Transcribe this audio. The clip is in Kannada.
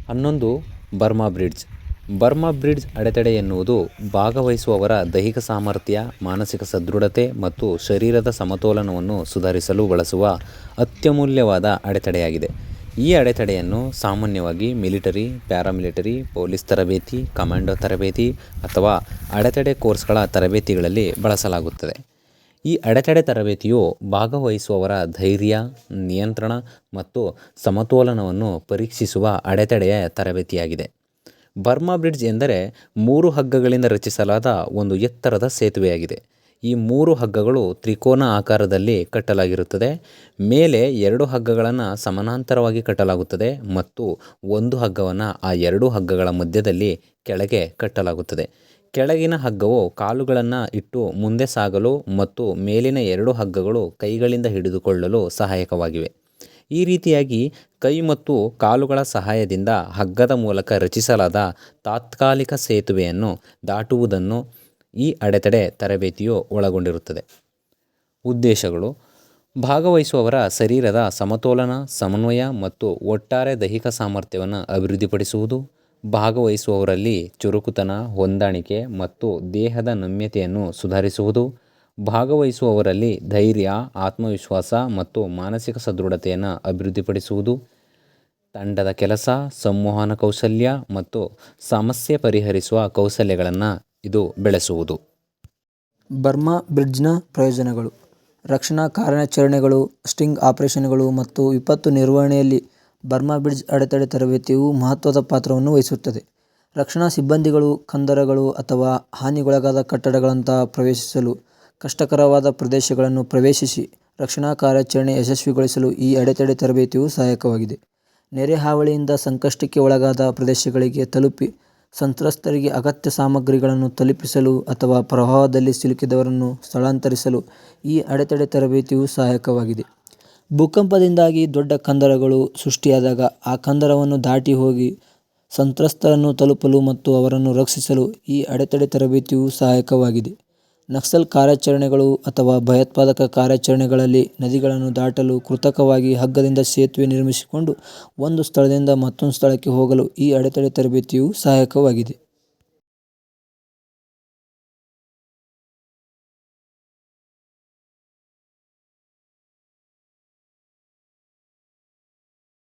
11. Burma bridge. ಬರ್ಮಾ ಬ್ರಿಡ್ಜ್ ಅಡೆತಡೆ ಎನ್ನುವುದು ಭಾಗವಹಿಸುವವರ ದೈಹಿಕ ಸಾಮರ್ಥ್ಯ, ಮಾನಸಿಕ ಸದೃಢತೆ ಮತ್ತು ಶರೀರದ ಸಮತೋಲನವನ್ನು ಸುಧಾರಿಸಲು ಬಳಸುವ ಅತ್ಯಮೂಲ್ಯವಾದ ಅಡೆತಡೆಯಾಗಿದೆ. ಈ ಅಡೆತಡೆಯನ್ನು ಸಾಮಾನ್ಯವಾಗಿ ಮಿಲಿಟರಿ, ಪ್ಯಾರಾಮಿಲಿಟರಿ, ಪೊಲೀಸ್ ತರಬೇತಿ, ಕಮಾಂಡೋ ತರಬೇತಿ ಅಥವಾ ಅಡೆತಡೆ ಕೋರ್ಸ್ಗಳ ತರಬೇತಿಗಳಲ್ಲಿ ಬಳಸಲಾಗುತ್ತದೆ. ಈ ಅಡೆತಡೆ ತರಬೇತಿಯು ಭಾಗವಹಿಸುವವರ ಧೈರ್ಯ, ನಿಯಂತ್ರಣ ಮತ್ತು ಸಮತೋಲನವನ್ನು ಪರೀಕ್ಷಿಸುವ ಅಡೆತಡೆಯ ತರಬೇತಿಯಾಗಿದೆ. ಬರ್ಮಾ ಬ್ರಿಡ್ಜ್ ಎಂದರೆ 3 ಹಗ್ಗಗಳಿಂದ ರಚಿಸಲಾದ ಒಂದು ಎತ್ತರದ ಸೇತುವೆಯಾಗಿದೆ. ಈ 3 ಹಗ್ಗಗಳು ತ್ರಿಕೋನ ಆಕಾರದಲ್ಲಿ ಕಟ್ಟಲಾಗಿರುತ್ತದೆ. ಮೇಲೆ 2 ಹಗ್ಗಗಳನ್ನು ಸಮಾನಾಂತರವಾಗಿ ಕಟ್ಟಲಾಗುತ್ತದೆ ಮತ್ತು ಒಂದು ಹಗ್ಗವನ್ನು ಆ 2 ಹಗ್ಗಗಳ ಮಧ್ಯದಲ್ಲಿ ಕೆಳಗೆ ಕಟ್ಟಲಾಗುತ್ತದೆ. ಕೆಳಗಿನ ಹಗ್ಗವು ಕಾಲುಗಳನ್ನು ಇಟ್ಟು ಮುಂದೆ ಸಾಗಲು ಮತ್ತು ಮೇಲಿನ 2 ಹಗ್ಗಗಳು ಕೈಗಳಿಂದ ಹಿಡಿದುಕೊಳ್ಳಲು ಸಹಾಯಕವಾಗಿವೆ. ಈ ರೀತಿಯಾಗಿ ಕೈ ಮತ್ತು ಕಾಲುಗಳ ಸಹಾಯದಿಂದ ಹಗ್ಗದ ಮೂಲಕ ರಚಿಸಲಾದ ತಾತ್ಕಾಲಿಕ ಸೇತುವೆಯನ್ನು ದಾಟುವುದನ್ನು ಈ ಅಡೆತಡೆ ತರಬೇತಿಯು ಒಳಗೊಂಡಿರುತ್ತದೆ. ಉದ್ದೇಶಗಳು: ಭಾಗವಹಿಸುವವರ ಶರೀರದ ಸಮತೋಲನ, ಸಮನ್ವಯ ಮತ್ತು ಒಟ್ಟಾರೆ ದೈಹಿಕ ಸಾಮರ್ಥ್ಯವನ್ನು ಅಭಿವೃದ್ಧಿಪಡಿಸುವುದು, ಭಾಗವಹಿಸುವವರಲ್ಲಿ ಚುರುಕುತನ, ಹೊಂದಾಣಿಕೆ ಮತ್ತು ದೇಹದ ನಮ್ಯತೆಯನ್ನು ಸುಧಾರಿಸುವುದು, ಭಾಗವಹಿಸುವವರಲ್ಲಿ ಧೈರ್ಯ, ಆತ್ಮವಿಶ್ವಾಸ ಮತ್ತು ಮಾನಸಿಕ ಸದೃಢತೆಯನ್ನು ಅಭಿವೃದ್ಧಿಪಡಿಸುವುದು, ತಂಡದ ಕೆಲಸ, ಸಂವಹನ ಕೌಶಲ್ಯ ಮತ್ತು ಸಮಸ್ಯೆ ಪರಿಹರಿಸುವ ಕೌಶಲ್ಯಗಳನ್ನು ಇದು ಬೆಳೆಸುವುದು. ಬರ್ಮಾ ಬ್ರಿಡ್ಜ್ನ ಪ್ರಯೋಜನಗಳು: ರಕ್ಷಣಾ ಕಾರ್ಯಾಚರಣೆಗಳು, ಸ್ಟಿಂಗ್ ಆಪರೇಷನ್ಗಳು ಮತ್ತು ವಿಪತ್ತು ನಿರ್ವಹಣೆಯಲ್ಲಿ ಬರ್ಮಾ ಬ್ರಿಡ್ಜ್ ಅಡೆತಡೆ ತರಬೇತಿಯು ಮಹತ್ವದ ಪಾತ್ರವನ್ನು ವಹಿಸುತ್ತದೆ. ರಕ್ಷಣಾ ಸಿಬ್ಬಂದಿಗಳು ಕಂದರಗಳು ಅಥವಾ ಹಾನಿಗೊಳಗಾದ ಕಟ್ಟಡಗಳಂತಹ ಪ್ರವೇಶಿಸಲು ಕಷ್ಟಕರವಾದ ಪ್ರದೇಶಗಳನ್ನು ಪ್ರವೇಶಿಸಿ ರಕ್ಷಣಾ ಕಾರ್ಯಾಚರಣೆ ಯಶಸ್ವಿಗೊಳಿಸಲು ಈ ಅಡೆತಡೆ ತರಬೇತಿಯು ಸಹಾಯಕವಾಗಿದೆ. ನೆರೆ ಹಾವಳಿಯಿಂದ ಸಂಕಷ್ಟಕ್ಕೆ ಒಳಗಾದ ಪ್ರದೇಶಗಳಿಗೆ ತಲುಪಿ ಸಂತ್ರಸ್ತರಿಗೆ ಅಗತ್ಯ ಸಾಮಗ್ರಿಗಳನ್ನು ತಲುಪಿಸಲು ಅಥವಾ ಪ್ರವಾಹದಲ್ಲಿ ಸಿಲುಕಿದವರನ್ನು ಸ್ಥಳಾಂತರಿಸಲು ಈ ಅಡೆತಡೆ ತರಬೇತಿಯು ಸಹಾಯಕವಾಗಿದೆ. ಭೂಕಂಪದಿಂದಾಗಿ ದೊಡ್ಡ ಕಂದರಗಳು ಸೃಷ್ಟಿಯಾದಾಗ ಆ ಕಂದರವನ್ನು ದಾಟಿ ಹೋಗಿ ಸಂತ್ರಸ್ತರನ್ನು ತಲುಪಲು ಮತ್ತು ಅವರನ್ನು ರಕ್ಷಿಸಲು ಈ ಅಡೆತಡೆ ತರಬೇತಿಯು ಸಹಾಯಕವಾಗಿದೆ. ನಕ್ಸಲ್ ಕಾರ್ಯಾಚರಣೆಗಳು ಅಥವಾ ಭಯೋತ್ಪಾದಕ ಕಾರ್ಯಾಚರಣೆಗಳಲ್ಲಿ ನದಿಗಳನ್ನು ದಾಟಲು ಕೃತಕವಾಗಿ ಹಗ್ಗದಿಂದ ಸೇತುವೆ ನಿರ್ಮಿಸಿಕೊಂಡು ಒಂದು ಸ್ಥಳದಿಂದ ಮತ್ತೊಂದು ಸ್ಥಳಕ್ಕೆ ಹೋಗಲು ಈ ಅಡೆತಡೆ ತರಬೇತಿಯು ಸಹಾಯಕವಾಗಿದೆ.